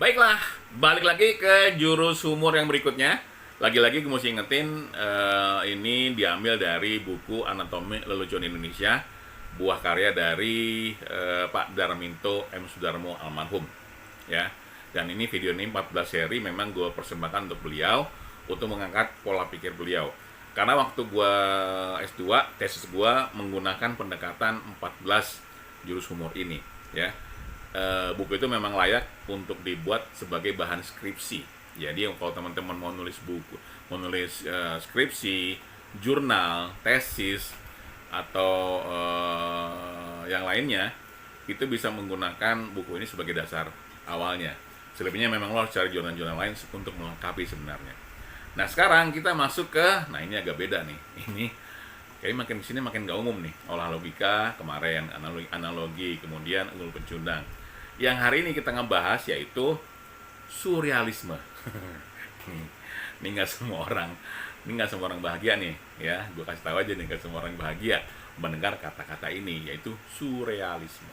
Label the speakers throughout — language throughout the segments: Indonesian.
Speaker 1: Baiklah, balik lagi ke jurus humor yang berikutnya. Lagi-lagi gue mesti ingetin, ini diambil dari buku Anatomi Lelucon Indonesia, buah karya dari Pak Darminto M. Sudarmo almarhum. Ya, dan ini video ini 14 seri memang gue persembahkan untuk beliau untuk mengangkat pola pikir beliau. Karena waktu gue S2, tesis gue menggunakan pendekatan 14 jurus humor ini, ya. Buku itu memang layak untuk dibuat sebagai bahan skripsi. Jadi kalau teman-teman mau nulis buku, mau nulis skripsi, jurnal, tesis atau yang lainnya, itu bisa menggunakan buku ini sebagai dasar awalnya. Selebihnya memang lo harus cari jurnal-jurnal lain untuk melengkapi sebenarnya. Nah sekarang kita masuk ke, nah ini agak beda nih. Ini kayaknya makin kesini makin gak umum nih. Olah logika kemarin, analogi, kemudian unggul pecundang. Yang hari ini kita ngebahas yaitu surrealisme. Ini nggak semua orang bahagia nih, ya. Gue kasih tahu aja nih, nggak semua orang bahagia mendengar kata-kata ini, yaitu surrealisme.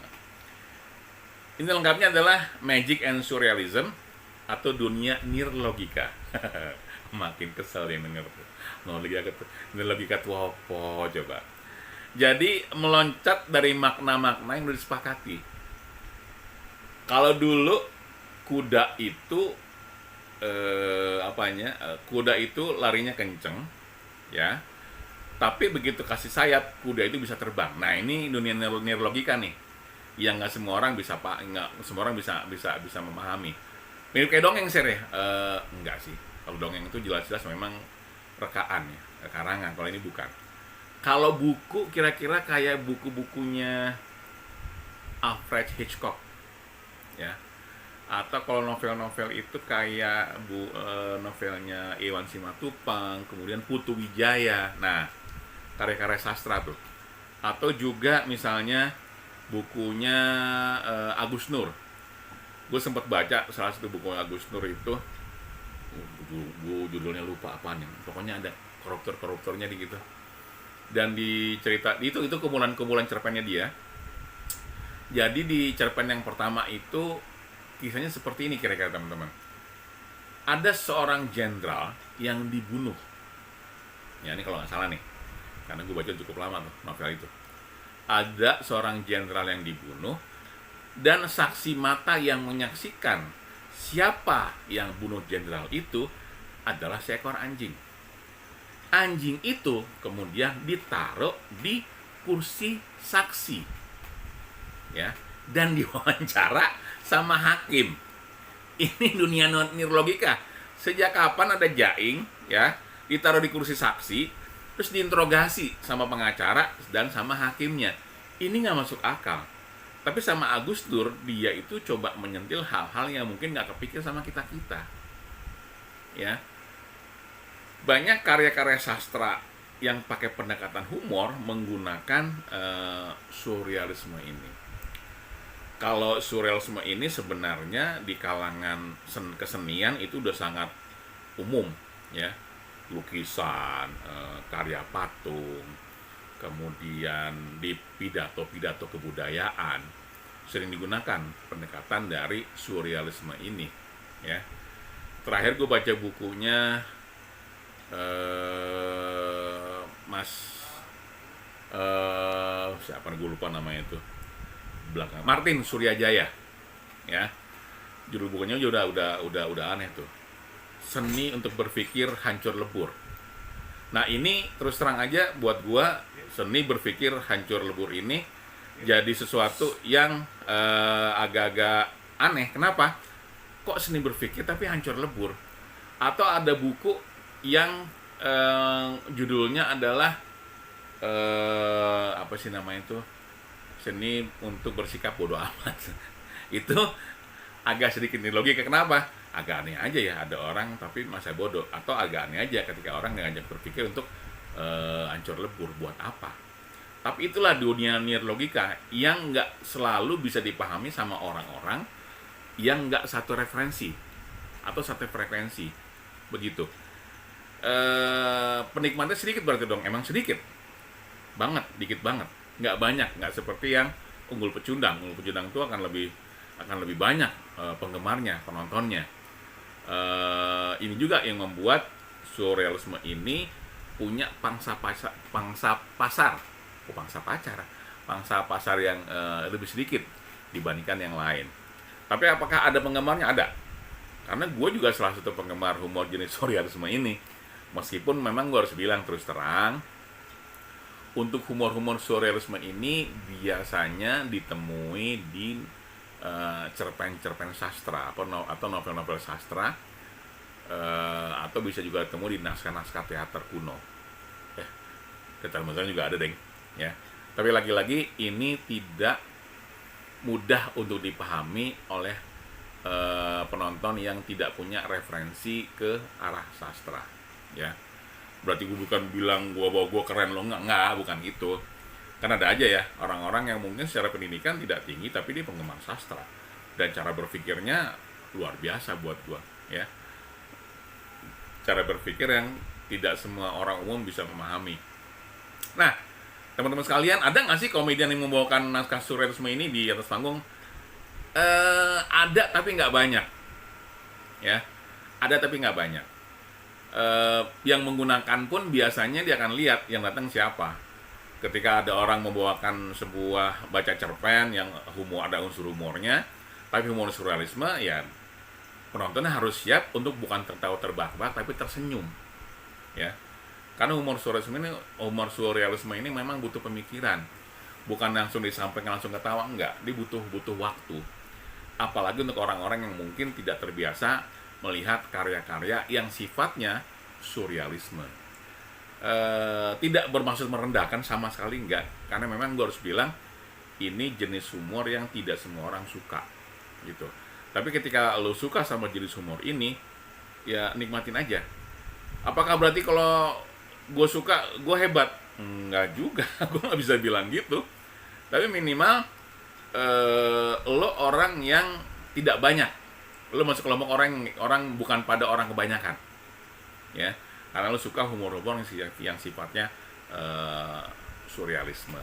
Speaker 1: Ini lengkapnya adalah Magic and Surrealism atau dunia nirlogika. Makin kesel yang denger tuh. Nirlogika tuh apa coba? Jadi meloncat dari makna-makna yang udah disepakati. Kalau dulu kuda itu kuda itu larinya kenceng, ya. Tapi begitu kasih sayap, kuda itu bisa terbang. Nah ini dunia nirlogika nih, yang nggak semua orang bisa nggak semua orang bisa memahami. Mirip kayak dongeng sih ya? Enggak sih. Kalau dongeng itu jelas-jelas memang rekaan ya, karangan. Kalau ini bukan. Kalau buku kira-kira kayak buku-bukunya Alfred Hitchcock, ya. Atau kalau novel-novel itu kayak novelnya Iwan Simatupang, kemudian Putu Wijaya. Nah, karya-karya sastra tuh. Atau juga misalnya bukunya Agus Nur. Gue sempat baca salah satu buku Agus Nur itu, gue judulnya lupa apa nih. Pokoknya ada koruptor-koruptornya di gitu. Dan di cerita itu kumpulan cerpennya dia. Jadi di cerpen yang pertama itu kisahnya seperti ini kira-kira teman-teman. Ada seorang jenderal yang dibunuh. Ya ini kalau nggak salah nih, karena gue baca cukup lama tuh novel itu. Ada seorang jenderal yang dibunuh dan saksi mata yang menyaksikan siapa yang bunuh jenderal itu adalah seekor anjing. Anjing itu kemudian ditaruh di kursi saksi, ya, dan diwawancara sama hakim. Ini dunia nirlogika. Sejak kapan ada jaing, ya, ditaruh di kursi saksi, terus diinterogasi sama pengacara dan sama hakimnya. Ini nggak masuk akal. Tapi sama Agus Dur, dia itu coba menyentil hal-hal yang mungkin nggak kepikir sama kita-kita, ya. Banyak karya-karya sastra yang pakai pendekatan humor menggunakan surrealisme ini. Kalau surrealisme ini sebenarnya di kalangan kesenian itu udah sangat umum, ya. Lukisan, karya patung, kemudian di pidato-pidato kebudayaan sering digunakan pendekatan dari surrealisme ini, ya. Terakhir gue baca bukunya siapa gue lupa namanya itu, belakang Martin Suryajaya, ya. Judul bukunya udah aneh tuh. Seni untuk berpikir hancur lebur. Nah ini terus terang aja buat gua, seni berpikir hancur lebur ini jadi sesuatu yang agak-agak aneh. Kenapa? Kok seni berpikir tapi hancur lebur? Atau ada buku yang judulnya adalah apa sih namanya itu, seni untuk bersikap bodoh amat. Itu agak sedikit nirlogika. Kenapa? Agak aneh aja ya, ada orang tapi masa bodoh. Atau agak aneh aja ketika orang ngajak berpikir untuk hancur lebur, buat apa? Tapi itulah dunia nirlogika yang nggak selalu bisa dipahami sama orang-orang yang nggak satu referensi atau satu frekuensi, begitu. Penikmatnya sedikit berarti dong, emang sedikit banget, dikit banget, nggak banyak, nggak seperti yang unggul pecundang itu akan lebih akan lebih banyak penggemarnya, penontonnya. Ini juga yang membuat surrealisme ini punya pangsa pasar, pangsa pasar yang lebih sedikit dibandingkan yang lain. Tapi apakah ada penggemarnya? Ada. Karena gue juga salah satu penggemar humor jenis surrealisme ini. Meskipun memang gue harus bilang terus terang, untuk humor-humor surrealisme ini biasanya ditemui di cerpen-cerpen sastra atau novel-novel sastra, atau bisa juga ketemu di naskah-naskah teater kuno. Teater modern juga ada, deng, ya. Tapi lagi-lagi ini tidak mudah untuk dipahami oleh penonton yang tidak punya referensi ke arah sastra, ya. Berarti gue bukan bilang gue keren lo, enggak, bukan gitu. Kan ada aja ya orang-orang yang mungkin secara pendidikan tidak tinggi tapi dia penggemar sastra dan cara berpikirnya luar biasa buat gue, ya. Cara berpikir yang tidak semua orang umum bisa memahami. Nah, teman-teman sekalian, ada nggak sih komedian yang membawakan naskah surrealisme ini di atas panggung? Ada tapi nggak banyak, ya. Ada tapi nggak banyak. Yang menggunakan pun biasanya dia akan lihat yang datang siapa. Ketika ada orang membawakan sebuah baca cerpen yang ada unsur humornya, tapi humor surrealisme, ya penontonnya harus siap untuk bukan tertawa terbahak-bahak tapi tersenyum, ya. Karena humor surrealisme ini memang butuh pemikiran, bukan langsung disampaikan langsung ketawa, enggak. Dia butuh waktu. Apalagi untuk orang-orang yang mungkin tidak terbiasa melihat karya-karya yang sifatnya surrealisme. Tidak bermaksud merendahkan, sama sekali enggak, karena memang gue harus bilang ini jenis humor yang tidak semua orang suka, gitu. Tapi ketika lo suka sama jenis humor ini, ya nikmatin aja. Apakah berarti kalau gue suka gue hebat? Enggak juga. Gue nggak bisa bilang gitu. Tapi minimal lo orang yang tidak banyak, lo masuk kelompok orang bukan pada orang kebanyakan, ya. Karena lo suka humor-humor yang sifatnya surrealisme.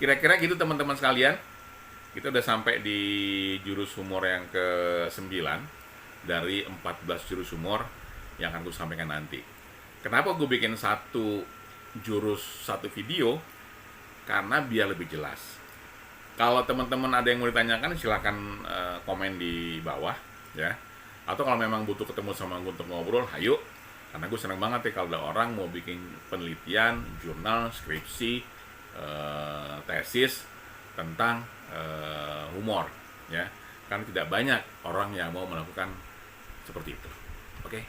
Speaker 1: Kira-kira gitu teman-teman sekalian. Kita udah sampai di jurus humor yang ke-9 dari 14 jurus humor yang akan gue sampaikan nanti. Kenapa gue bikin satu video? Karena biar lebih jelas. Kalau teman-teman ada yang mau ditanyakan, silakan komen di bawah, ya. Atau kalau memang butuh ketemu sama gue untuk ngobrol, ayo. Karena gue seneng banget ya kalau ada orang mau bikin penelitian, jurnal, skripsi, tesis tentang humor, ya. Karena tidak banyak orang yang mau melakukan seperti itu. Oke.